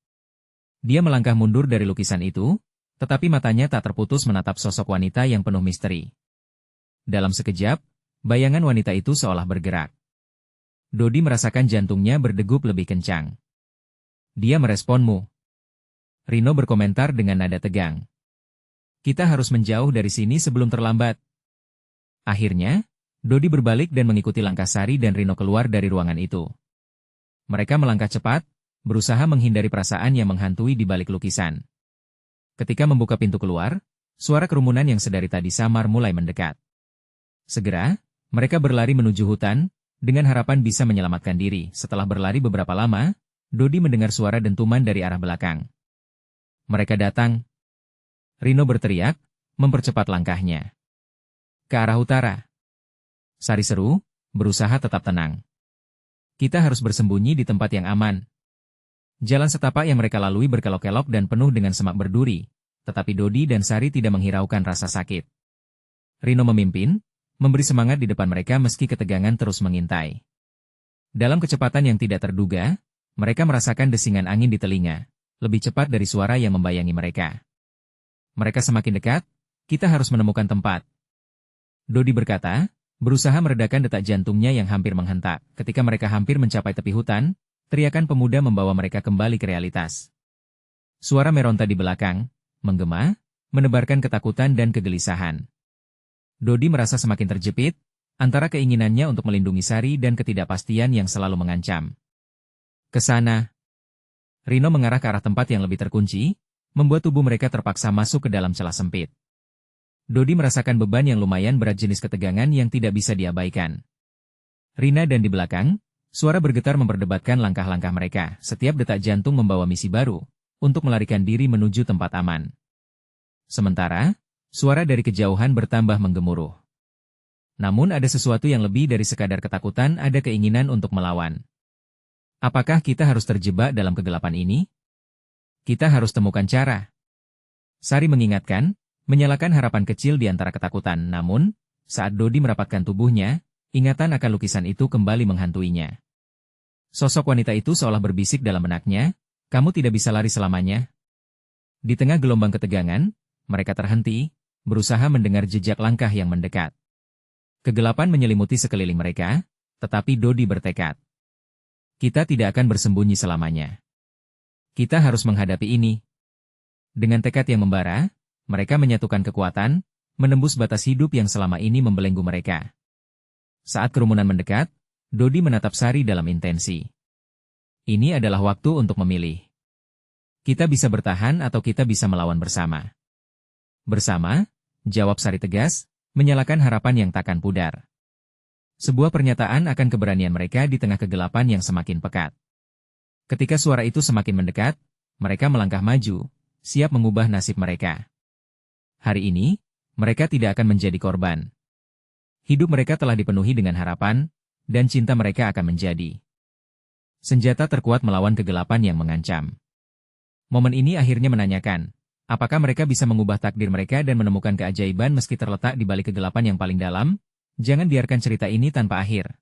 Dia melangkah mundur dari lukisan itu, tetapi matanya tak terputus menatap sosok wanita yang penuh misteri. Dalam sekejap, bayangan wanita itu seolah bergerak. Dodi merasakan jantungnya berdegup lebih kencang. Dia meresponmu. Rino berkomentar dengan nada tegang. Kita harus menjauh dari sini sebelum terlambat. Akhirnya, Dodi berbalik dan mengikuti langkah Sari dan Rino keluar dari ruangan itu. Mereka melangkah cepat, berusaha menghindari perasaan yang menghantui di balik lukisan. Ketika membuka pintu keluar, suara kerumunan yang sedari tadi samar mulai mendekat. Segera, mereka berlari menuju hutan, dengan harapan bisa menyelamatkan diri. Setelah berlari beberapa lama, Dodi mendengar suara dentuman dari arah belakang. Mereka datang. Rino berteriak, mempercepat langkahnya. Ke arah utara. Sari seru, berusaha tetap tenang. Kita harus bersembunyi di tempat yang aman. Jalan setapak yang mereka lalui berkelok-kelok dan penuh dengan semak berduri, tetapi Dodi dan Sari tidak menghiraukan rasa sakit. Rino memimpin, memberi semangat di depan mereka meski ketegangan terus mengintai. Dalam kecepatan yang tidak terduga, mereka merasakan desingan angin di telinga, lebih cepat dari suara yang membayangi mereka. Mereka semakin dekat, kita harus menemukan tempat. Dodi berkata, berusaha meredakan detak jantungnya yang hampir menghentak. Ketika mereka hampir mencapai tepi hutan, teriakan pemuda membawa mereka kembali ke realitas. Suara meronta di belakang, menggema, menebarkan ketakutan dan kegelisahan. Dodi merasa semakin terjepit, antara keinginannya untuk melindungi Sari dan ketidakpastian yang selalu mengancam. Ke sana. Rino mengarah ke arah tempat yang lebih terkunci, membuat tubuh mereka terpaksa masuk ke dalam celah sempit. Dodi merasakan beban yang lumayan berat, jenis ketegangan yang tidak bisa diabaikan. Rina dan di belakang, suara bergetar memperdebatkan langkah-langkah mereka. Setiap detak jantung membawa misi baru, untuk melarikan diri menuju tempat aman. Sementara, suara dari kejauhan bertambah menggemuruh. Namun ada sesuatu yang lebih dari sekadar ketakutan, ada keinginan untuk melawan. Apakah kita harus terjebak dalam kegelapan ini? Kita harus temukan cara. Sari mengingatkan, menyalakan harapan kecil di antara ketakutan. Namun, saat Dodi merapatkan tubuhnya, ingatan akan lukisan itu kembali menghantuinya. Sosok wanita itu seolah berbisik dalam benaknya, kamu tidak bisa lari selamanya. Di tengah gelombang ketegangan, mereka terhenti, berusaha mendengar jejak langkah yang mendekat. Kegelapan menyelimuti sekeliling mereka, tetapi Dodi bertekad. Kita tidak akan bersembunyi selamanya. Kita harus menghadapi ini. Dengan tekad yang membara, mereka menyatukan kekuatan, menembus batas hidup yang selama ini membelenggu mereka. Saat kerumunan mendekat, Dodi menatap Sari dalam intensi. Ini adalah waktu untuk memilih. Kita bisa bertahan atau kita bisa melawan bersama. Bersama, jawab Sari tegas, menyalakan harapan yang takkan pudar. Sebuah pernyataan akan keberanian mereka di tengah kegelapan yang semakin pekat. Ketika suara itu semakin mendekat, mereka melangkah maju, siap mengubah nasib mereka. Hari ini, mereka tidak akan menjadi korban. Hidup mereka telah dipenuhi dengan harapan, dan cinta mereka akan menjadi senjata terkuat melawan kegelapan yang mengancam. Momen ini akhirnya menanyakan, apakah mereka bisa mengubah takdir mereka dan menemukan keajaiban meski terletak di balik kegelapan yang paling dalam? Jangan biarkan cerita ini tanpa akhir.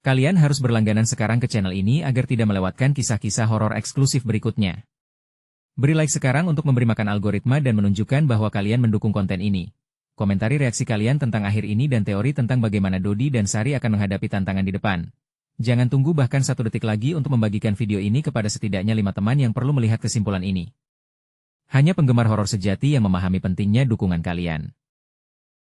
Kalian harus berlangganan sekarang ke channel ini agar tidak melewatkan kisah-kisah horor eksklusif berikutnya. Beri like sekarang untuk memberi makan algoritma dan menunjukkan bahwa kalian mendukung konten ini. Komentari reaksi kalian tentang akhir ini dan teori tentang bagaimana Dodi dan Sari akan menghadapi tantangan di depan. Jangan tunggu bahkan 1 detik lagi untuk membagikan video ini kepada setidaknya 5 teman yang perlu melihat kesimpulan ini. Hanya penggemar horor sejati yang memahami pentingnya dukungan kalian.